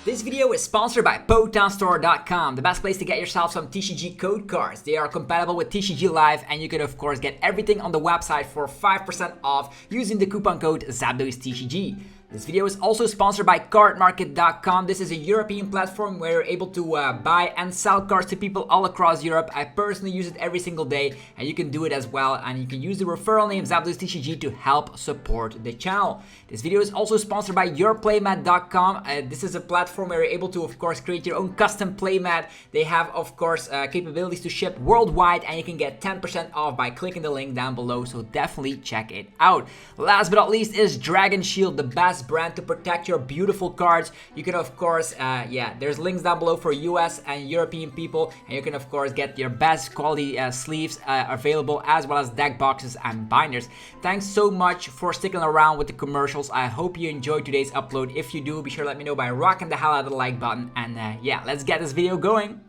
This video is sponsored by PotownStore.com, the best place to get yourself some TCG code cards. They are compatible with TCG Live, and you can of course get everything on the website for 5% off using the coupon code ZapdosTCG. This video is also sponsored by CARDMARKET.com. This is a European platform where you're able to buy and sell cards to people all across Europe. I personally use it every single day, and you can do it as well. And you can use the referral name ZapdosTCG to help support the channel. This video is also sponsored by playmat.com. This is a platform where you're able to, of course, create your own custom playmat. They have, of course, capabilities to ship worldwide, and you can get 10% off by clicking the link down below. So definitely check it out. Last but not least is Dragon Shield, the best brand to protect your beautiful cards. You can of course there's links down below for US and European people, and you can of course get your best quality sleeves available, as well as deck boxes and binders. Thanks so much for sticking around with the commercials. I hope you enjoyed today's upload. If you do, be sure to let me know by rocking the hell out of the like button, and let's get this video going.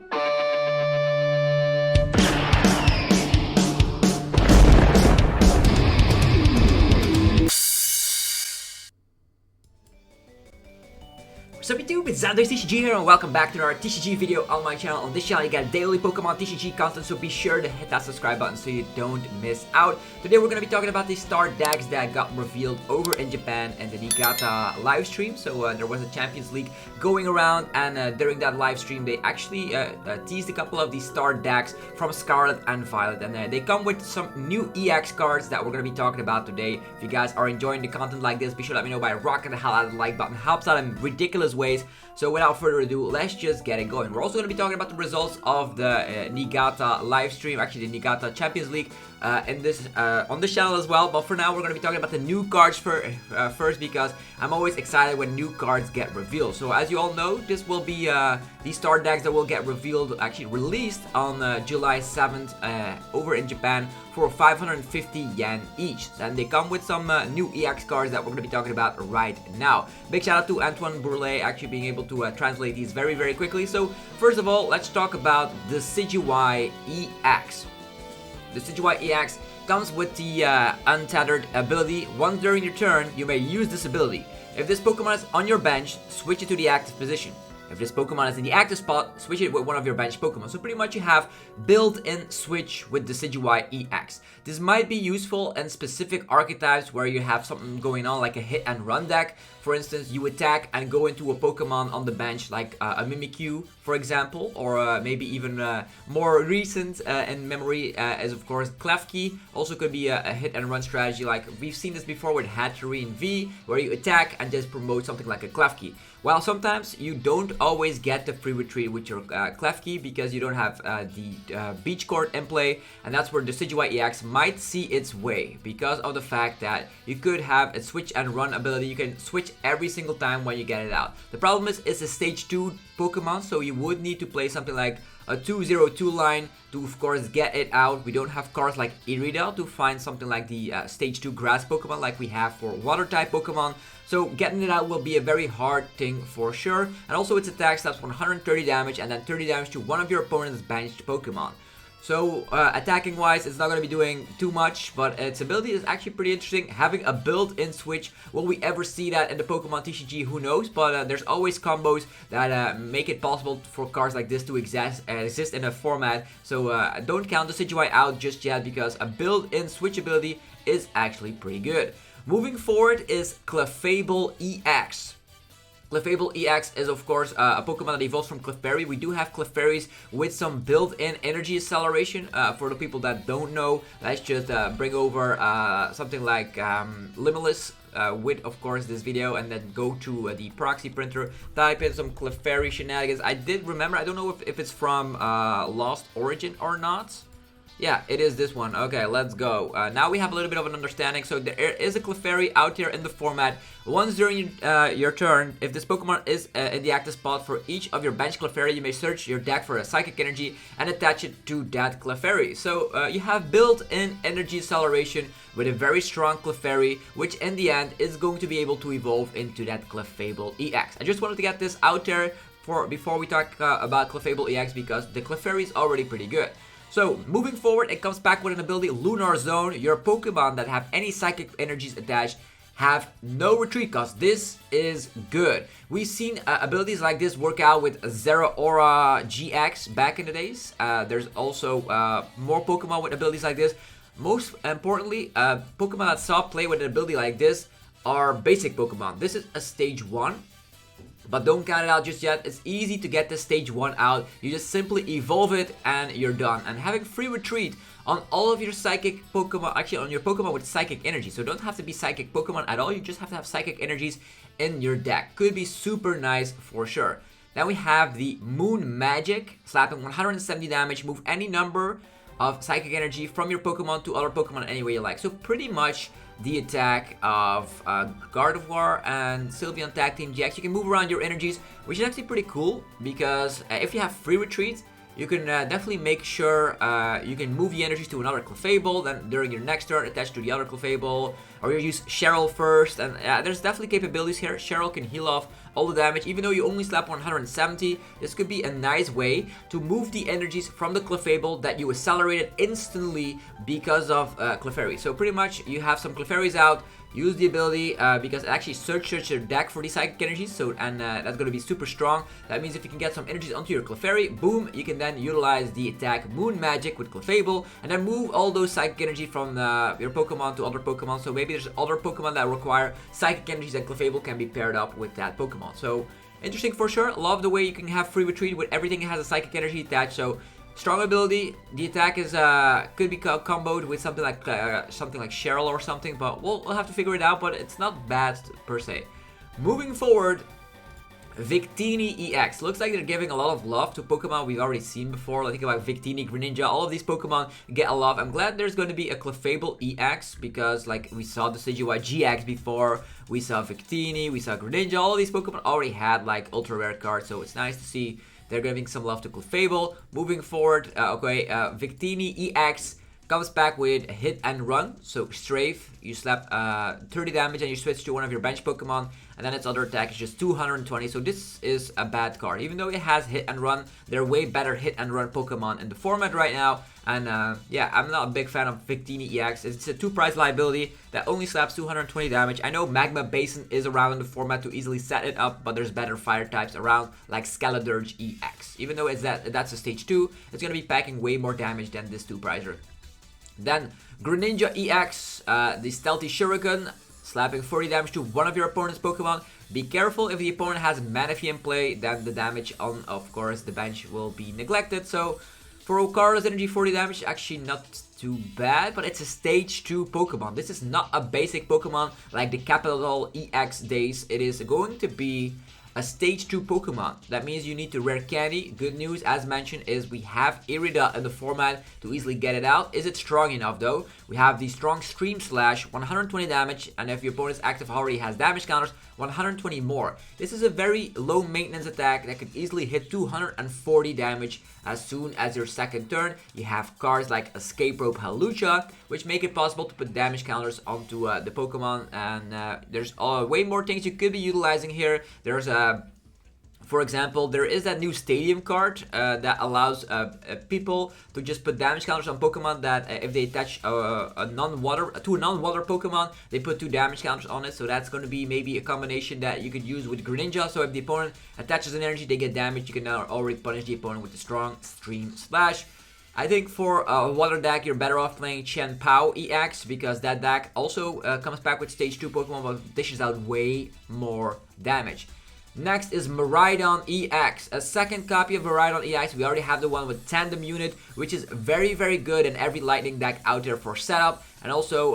Sup YouTube, it's ZapdosTCG here, and welcome back to our TCG video on my channel. On this channel you get daily Pokemon TCG content, so be sure to hit that subscribe button so you don't miss out. Today we're going to be talking about the star decks that got revealed over in Japan and the Niigata live stream. So there was a Champions League going around, and during that live stream they actually teased a couple of these star decks from Scarlet and Violet, and they come with some new EX cards that we're going to be talking about today. If you guys are enjoying the content like this, be sure to let me know by rocking the hell out of the like button. Helps out in ridiculous ways. So without further ado, let's just get it going. We're also going to be talking about the results of the Niigata live stream, actually the Niigata Champions League, on this channel as well. But for now, we're going to be talking about the new cards first, because I'm always excited when new cards get revealed. So as you all know, this will be these star decks that will get revealed, actually released on July 7th over in Japan for 550 yen each. And they come with some new EX cards that we're going to be talking about right now. Big shout out to Antoine Bourlet actually being able to translate these very, very quickly. So first of all, let's talk about the Decidueye EX. The Decidueye EX comes with the untethered ability. Once during your turn, you may use this ability. If this Pokemon is on your bench, switch it to the active position. If this Pokemon is in the active spot, switch it with one of your bench Pokemon. So pretty much you have built-in switch with the Decidueye EX. This might be useful in specific archetypes where you have something going on like a hit and run deck. For instance, you attack and go into a Pokemon on the bench like a Mimikyu, for example, or maybe even more recent in memory is of course Klefki. Also could be a hit and run strategy, like we've seen this before with Hatterene V, where you attack and just promote something like a Klefki. While sometimes you don't always get the free retreat with your Klefki because you don't have the beach court in play, and that's where the Decidueye EX might see its way, because of the fact that you could have a switch and run ability. You can switch every single time when you get it out. The problem is it's a stage 2 Pokemon, so you would need to play something like a 202 line to of course get it out. We don't have cards like Miraidon to find something like the stage 2 grass Pokemon like we have for water type Pokemon. So getting it out will be a very hard thing for sure. And also its attack stops 130 damage and then 30 damage to one of your opponent's benched Pokemon. So attacking wise, it's not going to be doing too much, but its ability is actually pretty interesting. Having a built-in switch, will we ever see that in the Pokemon TCG? Who knows? But there's always combos that make it possible for cards like this to exist in a format. So don't count the Decidueye out just yet, because a built-in switch ability is actually pretty good. Moving forward is Clefable EX. Clefable EX is of course a Pokemon that evolves from Clefairy. We do have Clefairies with some built-in energy acceleration. For the people that don't know, let's just bring over something like Limitless with of course this video, and then go to the proxy printer, type in some Clefairy shenanigans. I did remember, I don't know if it's from Lost Origin or not. Yeah, it is this one. Okay, let's go. Now we have a little bit of an understanding. So there is a Clefairy out here in the format. Once during your turn, if this Pokemon is in the active spot for each of your bench Clefairy, you may search your deck for a Psychic Energy and attach it to that Clefairy. So you have built-in energy acceleration with a very strong Clefairy, which in the end is going to be able to evolve into that Clefable EX. I just wanted to get this out there before we talk about Clefable EX, because the Clefairy is already pretty good. So, moving forward, it comes back with an ability, Lunar Zone. Your Pokemon that have any Psychic Energies attached have no retreat cost. This is good. We've seen abilities like this work out with Zeraora GX back in the days. There's also more Pokemon with abilities like this. Most importantly, Pokemon that saw play with an ability like this are basic Pokemon. This is a stage 1. But don't count it out just yet. It's easy to get the stage 1 out. You just simply evolve it and you're done. And having free retreat on all of your psychic Pokemon, actually on your Pokemon with psychic energy. So don't have to be psychic Pokemon at all. You just have to have psychic energies in your deck. Could be super nice for sure. Then we have the Moon Magic, slapping 170 damage. Move any number of psychic energy from your Pokemon to other Pokemon any way you like. So pretty much the attack of Gardevoir and Sylveon Tag Team GX. You can move around your energies, which is actually pretty cool because if you have free retreat, you can definitely make sure you can move the energies to another Clefable, then during your next turn attach to the other Clefable, or you use Cheryl first, and there's definitely capabilities here. Cheryl can heal off all the damage, even though you only slap 170. This could be a nice way to move the energies from the Clefable that you accelerated instantly because of Clefairy. So pretty much you have some Clefairies out, use the ability because it actually searches your deck for these psychic energies, so that's going to be super strong. That means if you can get some energies onto your Clefairy, boom, you can then utilize the attack Moon Magic with Clefable and then move all those psychic energy from your Pokemon to other Pokemon. So maybe there's other Pokemon that require psychic energies and Clefable can be paired up with that Pokemon. So interesting for sure. Love the way you can have free retreat with everything that has a psychic energy attached. So strong ability. The attack is could be comboed with something like Cheryl or something, but we'll have to figure it out. But it's not bad per se. Moving forward, Victini EX. Looks like they're giving a lot of love to Pokemon we've already seen before. Think about Victini, Greninja, all of these Pokemon get a love. I'm glad there's going to be a Clefable EX because like we saw the Decidueye GX before, we saw Victini, we saw Greninja, all of these Pokemon already had like ultra rare cards, so it's nice to see they're giving some love to Clefable. Moving forward, Victini EX comes back with Hit and Run. So Strafe, you slap 30 damage and you switch to one of your bench Pokemon, and then its other attack is just 220. So this is a bad card. Even though it has Hit and Run, there are way better Hit and Run Pokemon in the format right now. And yeah, I'm not a big fan of Victini EX. It's a 2-price liability that only slaps 220 damage. I know Magma Basin is around in the format to easily set it up, but there's better fire types around like Skeledirge EX. Even though that's a stage 2, it's going to be packing way more damage than this 2-pricer. Then Greninja EX, the Stealthy Shuriken, slapping 40 damage to one of your opponent's Pokemon. Be careful, if the opponent has Manaphy in play, then the damage on, of course, the bench will be neglected. So for Okara's energy, 40 damage, actually not too bad, but it's a stage 2 Pokemon. This is not a basic Pokemon like the Capital EX days. It is going to be a stage 2 Pokemon. That means you need to rare candy. Good news, as mentioned, is we have Irida in the format to easily get it out. Is it strong enough though? We have the strong Stream Slash, 120 damage, and if your opponent's active already has damage counters, 120 more. This is a very low maintenance attack that could easily hit 240 damage as soon as your second turn. You have cards like Escape Rope Halucha, which make it possible to put damage counters onto the Pokemon, and there's way more things you could be utilizing here. There's for example, there is that new Stadium card that allows people to just put damage counters on Pokemon that if they attach a non-water Pokemon, they put 2 damage counters on it. So that's going to be maybe a combination that you could use with Greninja. So if the opponent attaches an energy, they get damage. You can now already punish the opponent with the strong Stream Slash. I think for a water deck, you're better off playing Chen Pao EX because that deck also comes back with stage 2 Pokemon but dishes out way more damage. Next is Miraidon EX, a second copy of Miraidon EX. We already have the one with Tandem Unit, which is very, very good in every lightning deck out there for setup. And also,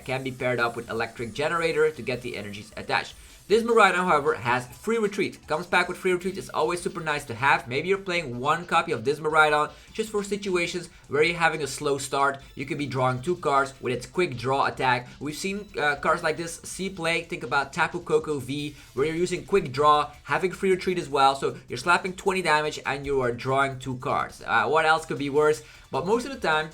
can be paired up with Electric Generator to get the energies attached. This Miraidon, however, has free retreat. Comes back with free retreat. It's always super nice to have. Maybe you're playing one copy of this Miraidon just for situations where you're having a slow start. You could be drawing 2 cards with its quick draw attack. We've seen cards like this see play. Think about Tapu Koko V, where you're using quick draw, having free retreat as well. So you're slapping 20 damage and you are drawing 2 cards. What else could be worse? But most of the time,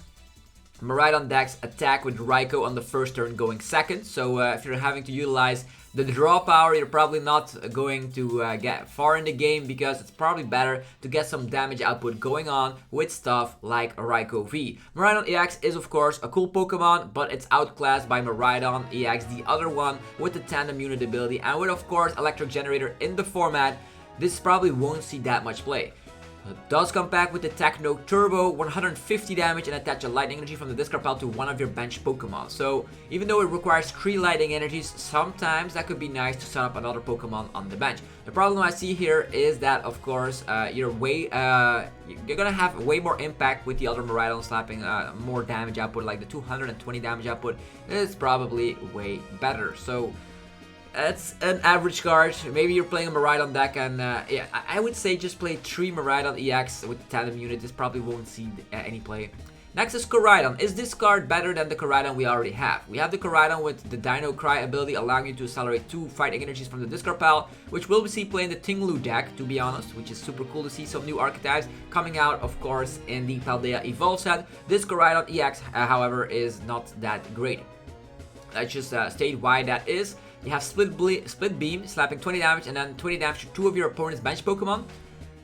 Miraidon decks attack with Raikou on the first turn going second, so if you're having to utilize the draw power, you're probably not going to get far in the game, because it's probably better to get some damage output going on with stuff like Raikou V. Miraidon EX is of course a cool Pokemon, but it's outclassed by Miraidon EX, the other one with the Tandem Unit ability, and with of course Electric Generator in the format, this probably won't see that much play. It does come back with the Techno Turbo, 150 damage, and attach a Lightning Energy from the discard pile to one of your bench Pokemon. So even though it requires 3 Lightning Energies, sometimes that could be nice to set up another Pokemon on the bench. The problem I see here is that, of course, you're gonna have way more impact with the other Miraidon slapping more damage output, like the 220 damage output is probably way better. So it's an average card. Maybe you're playing a Miraidon deck, and yeah, I would say just play 3 Miraidon EX with the Tandem Unit. This probably won't see any play. Next is Koraidon. Is this card better than the Koraidon we already have? We have the Koraidon with the Dino Cry ability, allowing you to accelerate 2 fighting energies from the discard pile, which we'll see play in the Tinglu deck, to be honest, which is super cool to see some new archetypes coming out, of course, in the Paldea Evolve set. This Koraidon EX, however, is not that great. Let's just state why that is. You have Split Beam, slapping 20 damage and then 20 damage to 2 of your opponent's bench Pokemon.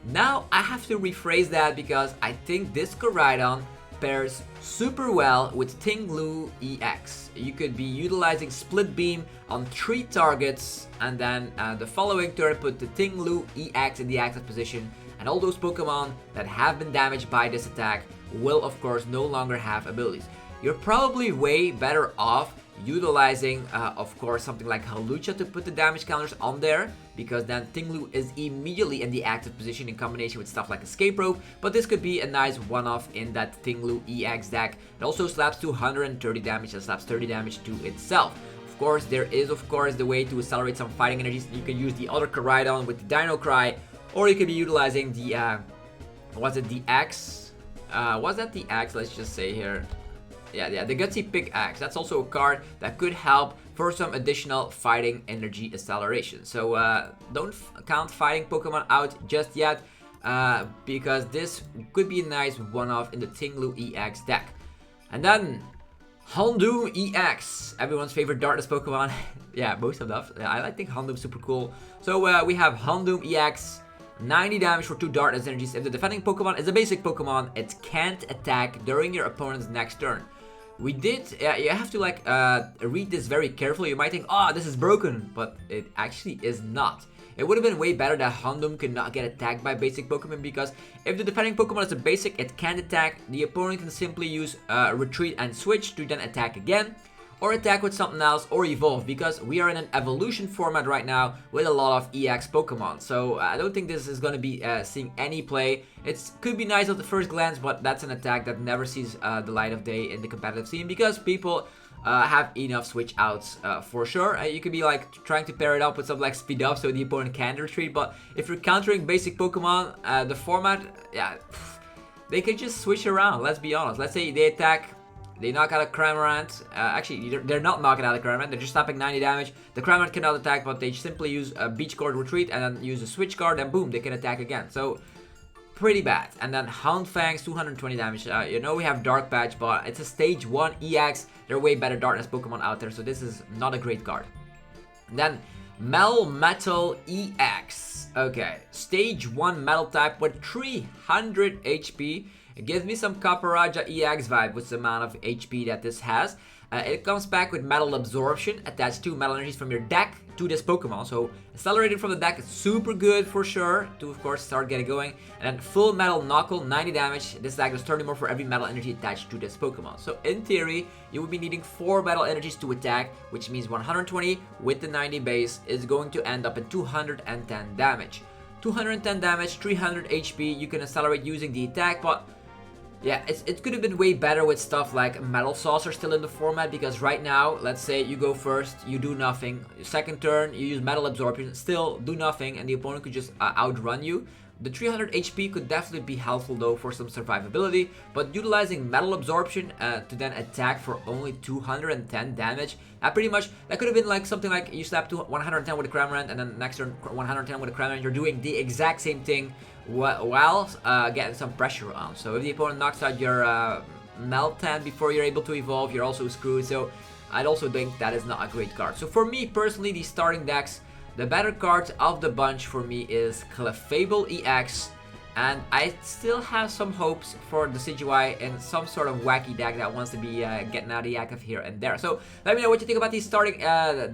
Now, I have to rephrase that, because I think this Koraidon pairs super well with Tinglu EX. You could be utilizing Split Beam on 3 targets, and then the following turn put the Tinglu EX in the active position, and all those Pokemon that have been damaged by this attack will of course no longer have abilities. You're probably way better off utilizing, of course, something like Hawlucha to put the damage counters on there, because then Tinglu is immediately in the active position in combination with stuff like Escape Rope, but this could be a nice one-off in that Tinglu EX deck. It also slaps 230 damage and slaps 30 damage to itself. Of course, there is, of course, the way to accelerate some fighting energies. You can use the other Koraidon with the Dino Cry, or you could be utilizing the, was it the X? Was that the X? Let's just say here. Yeah, the Gutsy Pickaxe. That's also a card that could help for some additional fighting energy acceleration. So don't count fighting Pokemon out just yet, because this could be a nice one-off in the Tinglu EX deck. And then Houndoom EX, everyone's favorite darkness Pokemon. Yeah, most of them. I think Houndoom's super cool. So we have Houndoom EX. 90 damage for 2 darkness energies. If the defending Pokemon is a basic Pokemon, it can't attack during your opponent's next turn. We did, you have to like read this very carefully. You might think, oh, this is broken, but it actually is not. It would have been way better that Houndoom could not get attacked by basic Pokemon, because if the defending Pokemon is a basic, it can't attack. The opponent can simply use retreat and switch to then attack again, or attack with something else, or evolve, because we are in an evolution format right now with a lot of EX Pokemon. So I don't think this is going to be seeing any play. It could be nice at the first glance, but that's an attack that never sees the light of day in the competitive scene, because people have enough switch outs for sure. You could be like trying to pair it up with something like Speed Up so the opponent can retreat, but if you're countering basic Pokemon, the format, yeah, they could just switch around, let's be honest. Let's say they attack, they knock out a Cramorant. Actually, they're not knocking out a Cramorant, they're just slapping 90 damage. The Cramorant cannot attack, but they simply use a Beach Guard retreat and then use a Switch Guard, and boom, they can attack again. So, pretty bad. And then Houndfangs, 220 damage. You know we have Dark Patch, but it's a stage 1 EX. There are way better darkness Pokemon out there, so this is not a great card. And then Melmetal EX. Okay, stage 1 metal type with 300 HP. It gives me some Copperajah EX vibe with the amount of HP that this has. It comes back with Metal Absorption, attached 2 Metal Energies from your deck to this Pokemon. So accelerated from the deck is super good for sure to, of course, start getting going. And then Full Metal Knuckle, 90 damage. This deck does 30 more for every Metal Energy attached to this Pokemon. So in theory, you would be needing 4 Metal Energies to attack, which means 120 with the 90 base is going to end up in 210 damage. 210 damage, 300 HP, you can accelerate using the attack, but yeah, it could have been way better with stuff like Metal Saucer still in the format, because right now, let's say you go first, you do nothing. Second turn, you use Metal Absorption, still do nothing, and the opponent could just outrun you. The 300 HP could definitely be helpful though for some survivability, but utilizing Metal Absorption to then attack for only 210 damage, that could have been like something like you slap 110 with a Cramorant and then next turn 110 with a Cramorant, you're doing the exact same thing while getting some pressure on. So if the opponent knocks out your Meltan before you're able to evolve, you're also screwed. So I'd also think that is not a great card. So for me personally, these starting decks, the better card of the bunch for me is Clefable EX. And I still have some hopes for Decidueye in some sort of wacky deck that wants to be getting out of active here and there. So let me know what you think about these starting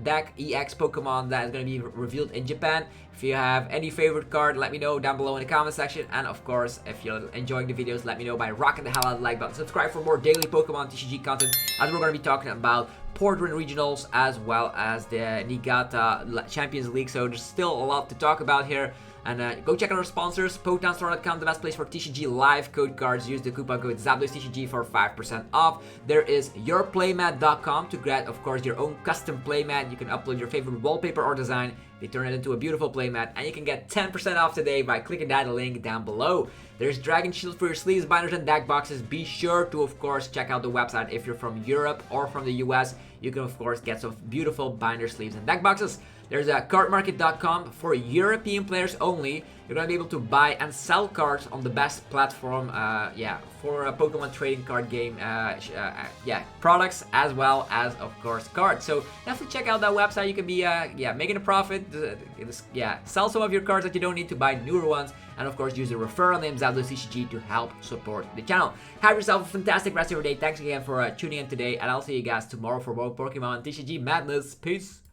deck EX Pokemon that is going to be revealed in Japan. If you have any favorite card, let me know down below in the comment section. And of course, if you're enjoying the videos, let me know by rocking the hell out of the like button. Subscribe for more daily Pokemon TCG content, as we're going to be talking about Portland Regionals as well as the Niigata Champions League. So there's still a lot to talk about here. And go check out our sponsors, PokemonStore.com, the best place for TCG live code cards. Use the coupon code ZapdosTCG for 5% off. There is yourplaymat.com to get, of course, your own custom playmat. You can upload your favorite wallpaper or design. They turn it into a beautiful playmat, and you can get 10% off today by clicking that link down below. There's Dragon Shield for your sleeves, binders, and deck boxes. Be sure to, of course, check out the website if you're from Europe or from the US. You can, of course, get some beautiful binder sleeves and deck boxes. There's CARDMARKET.com for European players only. You're going to be able to buy and sell cards on the best platform, for a Pokemon trading card game, products as well as, of course, cards. So definitely check out that website. You can be, making a profit, sell some of your cards that you don't need to buy newer ones, and of course use the referral name ZapdosTCG to help support the channel. Have yourself a fantastic rest of your day. Thanks again for tuning in today, and I'll see you guys tomorrow for more Pokemon TCG madness. Peace.